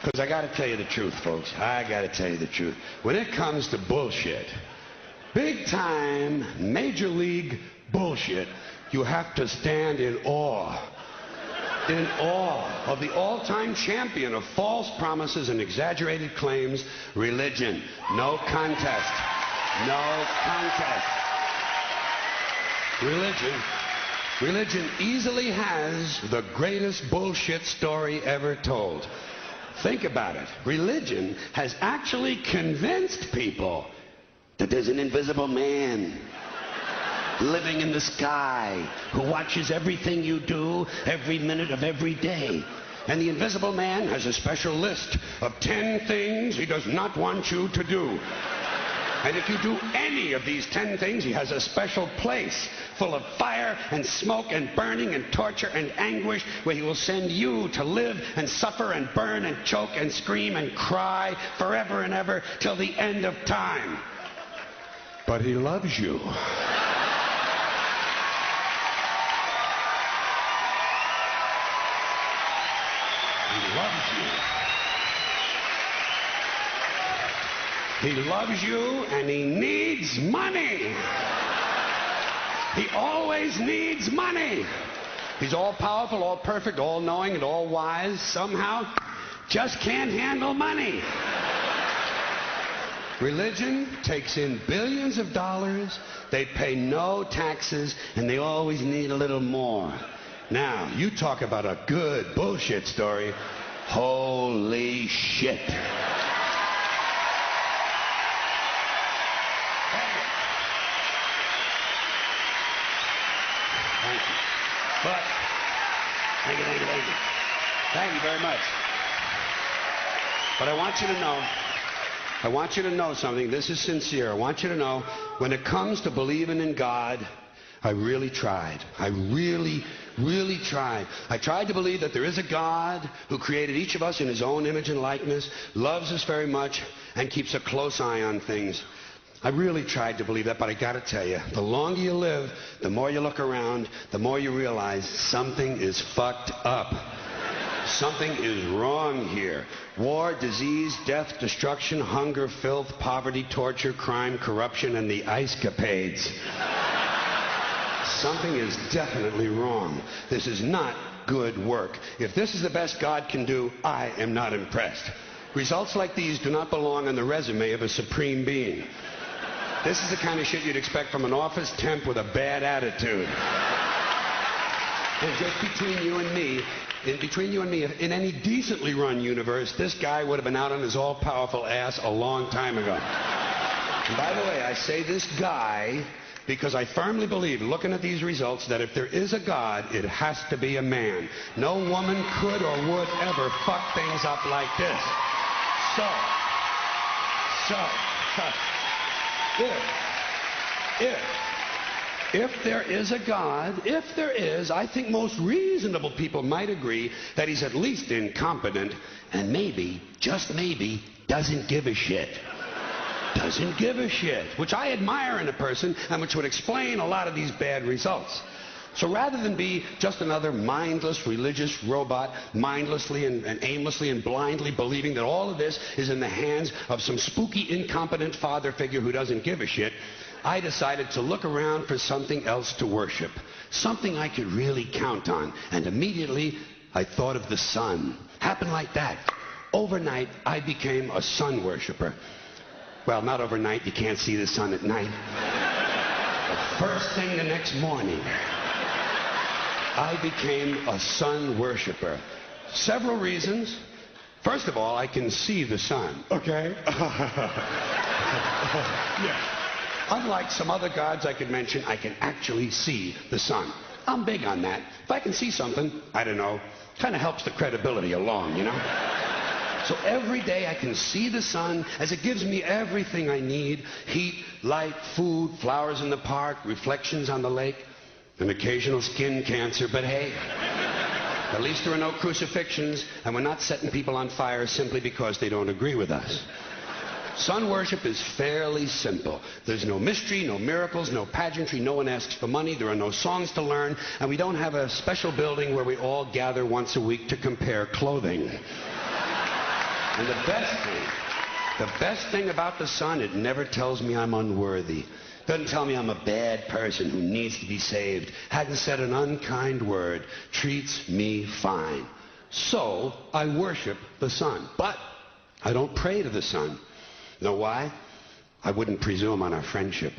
Because I got to tell you the truth, folks. I got to tell you the truth. When it comes to bullshit, big time, major league bullshit, you have to stand in awe. In awe of the all-time champion of false promises and exaggerated claims, religion. No contest. No contest. Religion easily has the greatest bullshit story ever told. Think about it. Religion has actually convinced people that there's an invisible man living in the sky who watches everything you do every minute of every day. And the invisible man has a special list of 10 things he does not want you to do. And if you do any of these 10 things, he has a special place full of fire and smoke and burning and torture and anguish where he will send you to live and suffer and burn and choke and scream and cry forever and ever till the end of time. But he loves you. He loves you. He loves you and he needs money. He always needs money. He's all powerful, all perfect, all knowing, and all wise. Somehow, just can't handle money. Religion takes in billions of dollars. They pay no taxes, and they always need a little more. Now, you talk about a good bullshit story. Holy shit. Thank you. But, thank you. Thank you very much. But I want you to know something. This is sincere. I want you to know, when it comes to believing in God, I really tried. I really tried. I tried to believe that there is a God who created each of us in his own image and likeness, loves us very much, and keeps a close eye on things. I really tried to believe that, but I gotta tell you, the longer you live, the more you look around, the more you realize something is fucked up. Something is wrong here. War, disease, death, destruction, hunger, filth, poverty, torture, crime, corruption, and the ice capades. Something is definitely wrong. This is not good work. If this is the best God can do, I am not impressed. Results like these do not belong on the resume of a supreme being. This is the kind of shit you'd expect from an office temp with a bad attitude. And just between you and me, in any decently run universe, this guy would have been out on his all-powerful ass a long time ago. And by the way, I say this guy because I firmly believe, looking at these results, that if there is a God, it has to be a man. No woman could or would ever fuck things up like this. If there is a God, I think most reasonable people might agree that he's at least incompetent and maybe, just maybe, doesn't give a shit. Doesn't give a shit, which I admire in a person and which would explain a lot of these bad results. So rather than be just another mindless religious robot, mindlessly and aimlessly and blindly believing that all of this is in the hands of some spooky, incompetent father figure who doesn't give a shit, I decided to look around for something else to worship, something I could really count on. And immediately, I thought of the sun. Happened like that. Overnight, I became a sun worshiper. Well, not overnight. You can't see the sun at night. But first thing the next morning, I became a sun worshiper. Several reasons. First of all, I can see the sun. Okay? Yeah. Unlike some other gods I could mention, I can actually see the sun. I'm big on that. If I can see something, I don't know, kind of helps the credibility along, you know? So every day I can see the sun as it gives me everything I need: heat, light, food, flowers in the park, reflections on the lake, an occasional skin cancer, but hey, at least there are no crucifixions, and we're not setting people on fire simply because they don't agree with us. Sun worship is fairly simple. There's no mystery, no miracles, no pageantry, no one asks for money, there are no songs to learn, and we don't have a special building where we all gather once a week to compare clothing. And the best thing about the Son, it never tells me I'm unworthy. Doesn't tell me I'm a bad person who needs to be saved. Hasn't said an unkind word. Treats me fine. So I worship the Son. But I don't pray to the Son. Know why? I wouldn't presume on our friendship.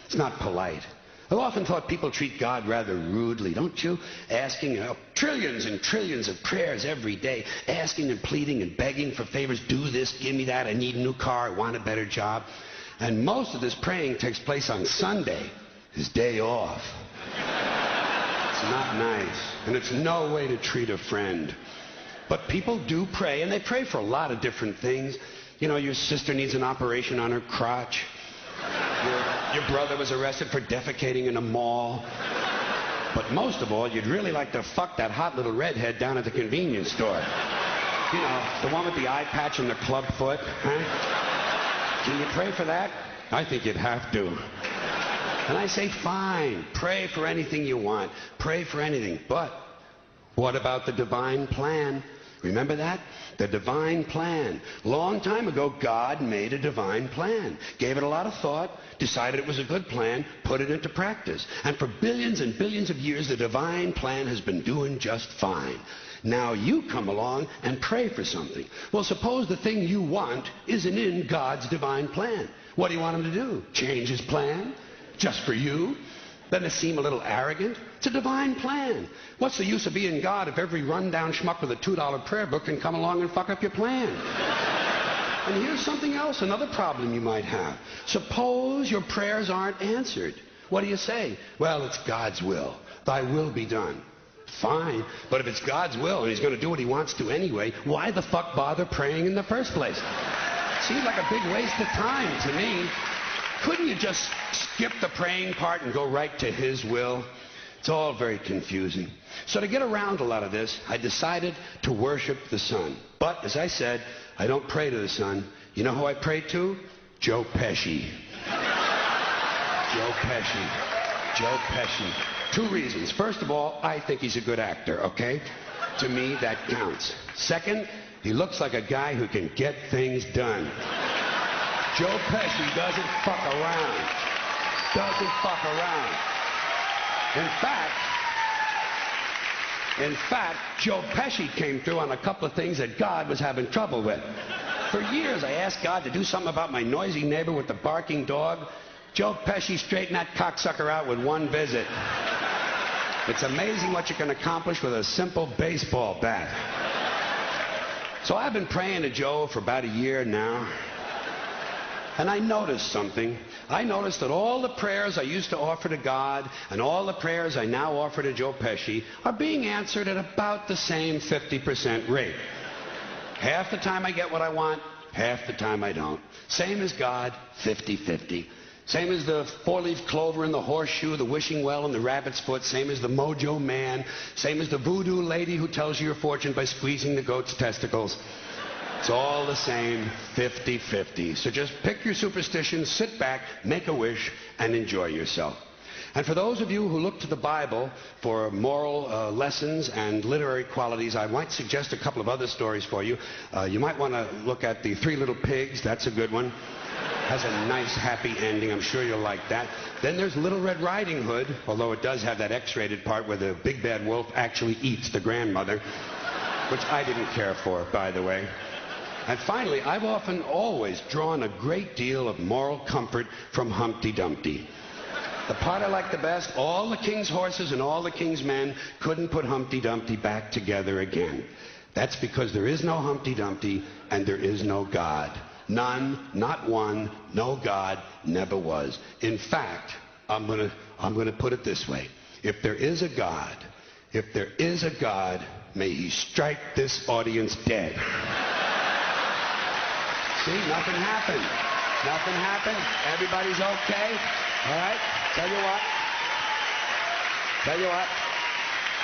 It's not polite. I've often thought people treat God rather rudely, don't you? Asking trillions and trillions of prayers every day, asking and pleading and begging for favors. Do this, give me that, I need a new car, I want a better job. And most of this praying takes place on Sunday, his day off. It's not nice, and it's no way to treat a friend. But people do pray, and they pray for a lot of different things. You know, your sister needs an operation on her crotch. Your brother was arrested for defecating in a mall. But most of all, you'd really like to fuck that hot little redhead down at the convenience store. You know, the one with the eye patch and the club foot. Huh? Can you pray for that? I think you'd have to. And I say, fine, pray for anything you want. Pray for anything. But what about the divine plan? Remember that? The divine plan. Long time ago, God made a divine plan. Gave it a lot of thought, decided it was a good plan, put it into practice. And for billions and billions of years, the divine plan has been doing just fine. Now you come along and pray for something. Well, suppose the thing you want isn't in God's divine plan. What do you want him to do? Change his plan? Just for you? Doesn't it seem a little arrogant? It's a divine plan. What's the use of being God if every rundown schmuck with a $2 prayer book can come along and fuck up your plan? And here's something else, another problem you might have. Suppose your prayers aren't answered. What do you say? Well, it's God's will. Thy will be done. Fine, but if it's God's will and he's going to do what he wants to anyway, why the fuck bother praying in the first place? Seems like a big waste of time to me. Couldn't you just skip the praying part and go right to his will? It's all very confusing. So to get around a lot of this, I decided to worship the Son. But, as I said, I don't pray to the Son. You know who I pray to? Joe Pesci. Joe Pesci. Joe Pesci. Two reasons. First of all, I think he's a good actor, okay? To me, that counts. Second, he looks like a guy who can get things done. Joe Pesci doesn't fuck around. Doesn't fuck around. In fact, Joe Pesci came through on a couple of things that God was having trouble with. For years, I asked God to do something about my noisy neighbor with the barking dog. Joe Pesci straightened that cocksucker out with one visit. It's amazing what you can accomplish with a simple baseball bat. So I've been praying to Joe for about a year now. And I noticed something. I noticed that all the prayers I used to offer to God and all the prayers I now offer to Joe Pesci are being answered at about the same 50% rate. Half the time I get what I want, half the time I don't. Same as God, 50-50. Same as the four-leaf clover and the horseshoe, the wishing well and the rabbit's foot. Same as the mojo man. Same as the voodoo lady who tells you your fortune by squeezing the goat's testicles. It's all the same, 50-50. So just pick your superstition, sit back, make a wish, and enjoy yourself. And for those of you who look to the Bible for moral lessons and literary qualities, I might suggest a couple of other stories for you. You might want to look at The Three Little Pigs. That's a good one. Has a nice, happy ending. I'm sure you'll like that. Then there's Little Red Riding Hood, although it does have that X-rated part where the big bad wolf actually eats the grandmother, which I didn't care for, by the way. And finally, I've often always drawn a great deal of moral comfort from Humpty Dumpty. The part I like the best, all the king's horses and all the king's men couldn't put Humpty Dumpty back together again. That's because there is no Humpty Dumpty and there is no God. None, not one, no God, never was. In fact, I'm gonna put it this way. If there is a God, may he strike this audience dead. See, nothing happened. Nothing happened. Everybody's okay. All right? Tell you what.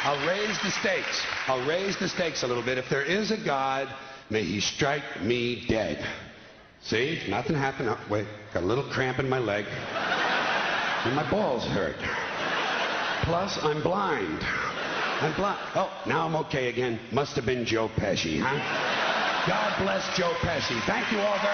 I'll raise the stakes. I'll raise the stakes a little bit. If there is a God, may he strike me dead. See? Nothing happened. Oh, wait. Got a little cramp in my leg. And my balls hurt. Plus, I'm blind. Oh, now I'm okay again. Must have been Joe Pesci, huh? God bless Joe Pesci. Thank you all very much.